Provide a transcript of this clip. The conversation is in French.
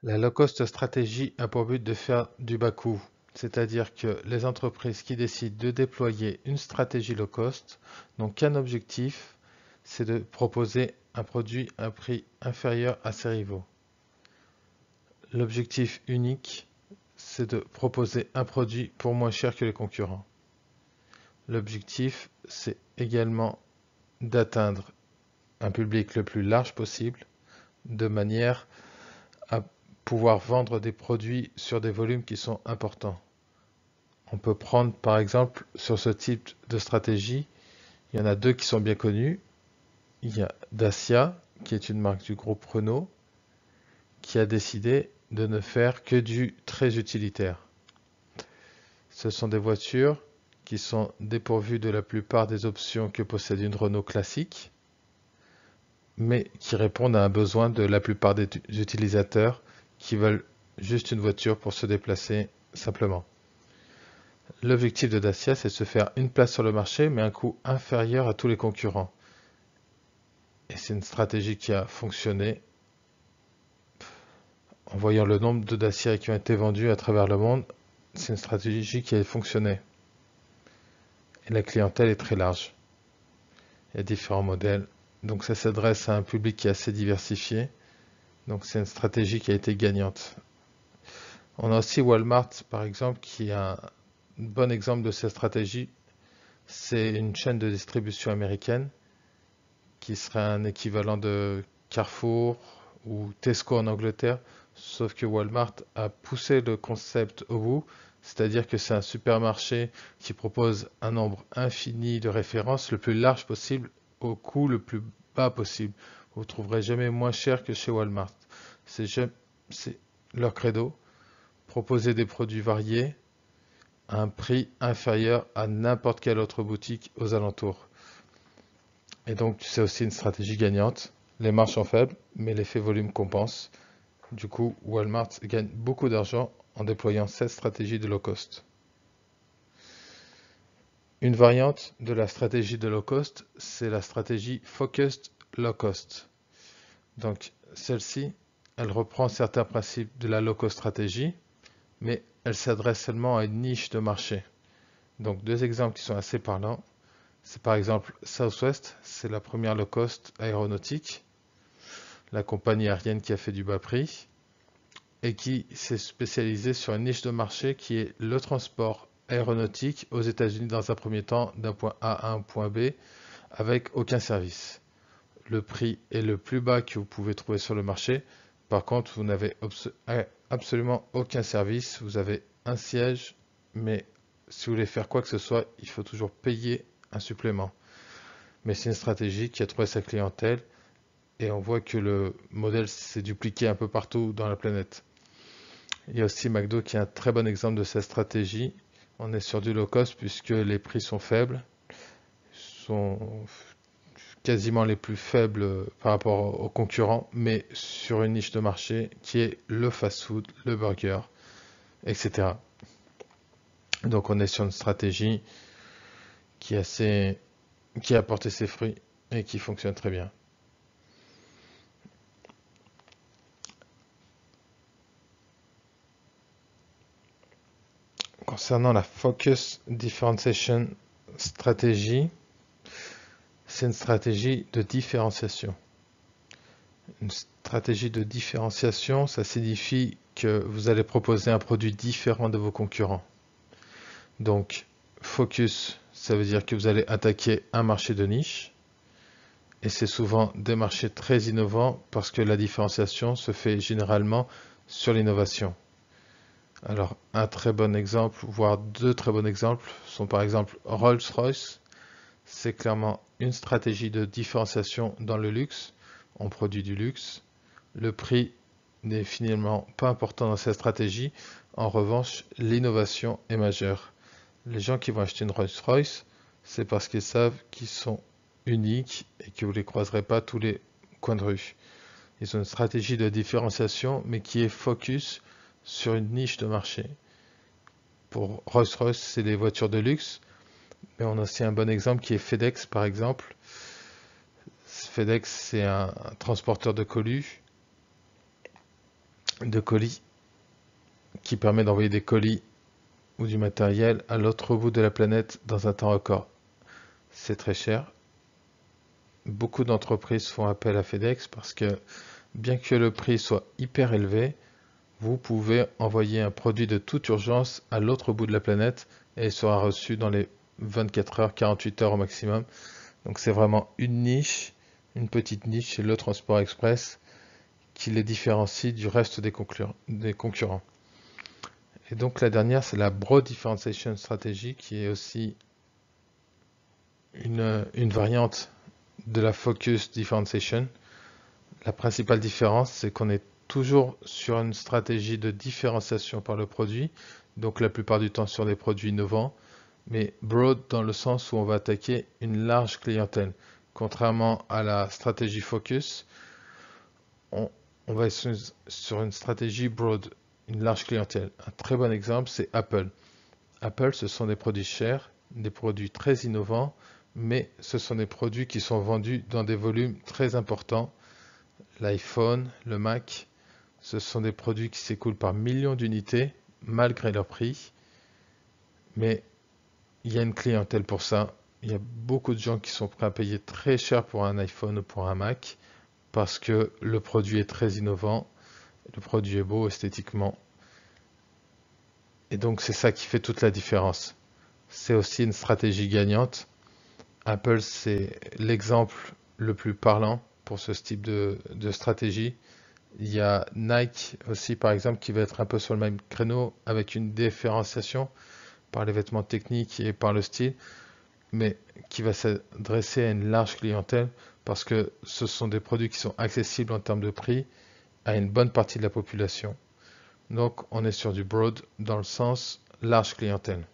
La low-cost stratégie a pour but de faire du bas coût, c'est-à-dire que les entreprises qui décident de déployer une stratégie low-cost n'ont qu'un objectif, c'est de proposer un produit à un prix inférieur à ses rivaux. L'objectif unique, c'est de proposer un produit pour moins cher que les concurrents. L'objectif, c'est également d'atteindre un public le plus large possible, de manière à pouvoir vendre des produits sur des volumes qui sont importants. On peut prendre par exemple sur ce type de stratégie, il y en a deux qui sont bien connus. Il y a Dacia, qui est une marque du groupe Renault, qui a décidé de ne faire que du très utilitaire. Ce sont des voitures qui sont dépourvues de la plupart des options que possède une Renault classique, mais qui répondent à un besoin de la plupart des utilisateurs qui veulent juste une voiture pour se déplacer simplement. L'objectif de Dacia, c'est de se faire une place sur le marché, mais à un coût inférieur à tous les concurrents. Et c'est une stratégie qui a fonctionné. En voyant le nombre de Dacia qui ont été vendus à travers le monde, c'est une stratégie qui a fonctionné. Et la clientèle est très large. Il y a différents modèles. Donc ça s'adresse à un public qui est assez diversifié. Donc c'est une stratégie qui a été gagnante. On a aussi Walmart, par exemple, qui est un bon exemple de cette stratégie. C'est une chaîne de distribution américaine qui serait un équivalent de Carrefour ou Tesco en Angleterre, sauf que Walmart a poussé le concept au bout, c'est-à-dire que c'est un supermarché qui propose un nombre infini de références le plus large possible au coût le plus bas possible. Vous ne trouverez jamais moins cher que chez Walmart. C'est leur credo, proposer des produits variés à un prix inférieur à n'importe quelle autre boutique aux alentours. Et donc, c'est aussi une stratégie gagnante. Les marges sont faibles, mais l'effet volume compense. Du coup, Walmart gagne beaucoup d'argent en déployant cette stratégie de low cost. Une variante de la stratégie de low cost, c'est la stratégie Focused Low Cost. Donc, celle-ci, elle reprend certains principes de la low cost stratégie, mais elle s'adresse seulement à une niche de marché. Donc, deux exemples qui sont assez parlants. C'est par exemple Southwest, c'est la première low cost aéronautique, la compagnie aérienne qui a fait du bas prix et qui s'est spécialisée sur une niche de marché qui est le transport aéronautique aux États-Unis dans un premier temps d'un point A à un point B avec aucun service. Le prix est le plus bas que vous pouvez trouver sur le marché. Par contre, vous n'avez absolument aucun service. Vous avez un siège, mais si vous voulez faire quoi que ce soit, il faut toujours payer un supplément. Mais c'est une stratégie qui a trouvé sa clientèle et on voit que le modèle s'est dupliqué un peu partout dans la planète. Il y a aussi McDo qui est un très bon exemple de cette stratégie. On est sur du low cost puisque les prix sont faibles, sont quasiment les plus faibles par rapport aux concurrents, mais sur une niche de marché qui est le fast-food, le burger, etc. Donc on est sur une stratégie qui a porté ses fruits et qui fonctionne très bien. Concernant la Focus Differentiation Strategy, c'est une stratégie de différenciation. Une stratégie de différenciation, ça signifie que vous allez proposer un produit différent de vos concurrents. Donc, focus, ça veut dire que vous allez attaquer un marché de niche. Et c'est souvent des marchés très innovants parce que la différenciation se fait généralement sur l'innovation. Alors, un très bon exemple, voire deux très bons exemples, sont par exemple Rolls-Royce. C'est clairement une stratégie de différenciation dans le luxe. On produit du luxe. Le prix n'est finalement pas important dans cette stratégie. En revanche, l'innovation est majeure. Les gens qui vont acheter une Rolls-Royce, c'est parce qu'ils savent qu'ils sont uniques et que vous ne les croiserez pas tous les coins de rue. Ils ont une stratégie de différenciation, mais qui est focus sur une niche de marché. Pour Rolls-Royce, c'est des voitures de luxe, mais on a aussi un bon exemple qui est FedEx, par exemple. FedEx, c'est un transporteur de colis. de colis qui permet d'envoyer des colis ou du matériel à l'autre bout de la planète dans un temps record. C'est très cher. Beaucoup d'entreprises font appel à FedEx parce que bien que le prix soit hyper élevé, vous pouvez envoyer un produit de toute urgence à l'autre bout de la planète et il sera reçu dans les 24 heures, 48 heures au maximum. Donc c'est vraiment une niche, une petite niche chez le transport express qui les différencie du reste des concurrents. Et donc la dernière, c'est la Broad Differentiation Strategy qui est aussi une variante de la Focus Differentiation. La principale différence, c'est qu'on est toujours sur une stratégie de différenciation par le produit, donc la plupart du temps sur des produits innovants, mais broad dans le sens où on va attaquer une large clientèle. Contrairement à la stratégie Focus, on va être sur une stratégie broad, une large clientèle. Un très bon exemple, c'est Apple. Apple, ce sont des produits chers, des produits très innovants, mais ce sont des produits qui sont vendus dans des volumes très importants. L'iPhone, le Mac, ce sont des produits qui s'écoulent par millions d'unités, malgré leur prix. Mais il y a une clientèle pour ça. Il y a beaucoup de gens qui sont prêts à payer très cher pour un iPhone ou pour un Mac, parce que le produit est très innovant, le produit est beau esthétiquement. Et donc c'est ça qui fait toute la différence. C'est aussi une stratégie gagnante. Apple, c'est l'exemple le plus parlant pour ce type de stratégie. Il y a Nike aussi, par exemple, qui va être un peu sur le même créneau avec une différenciation par les vêtements techniques et par le style, mais qui va s'adresser à une large clientèle parce que ce sont des produits qui sont accessibles en termes de prix à une bonne partie de la population. Donc on est sur du broad dans le sens large clientèle.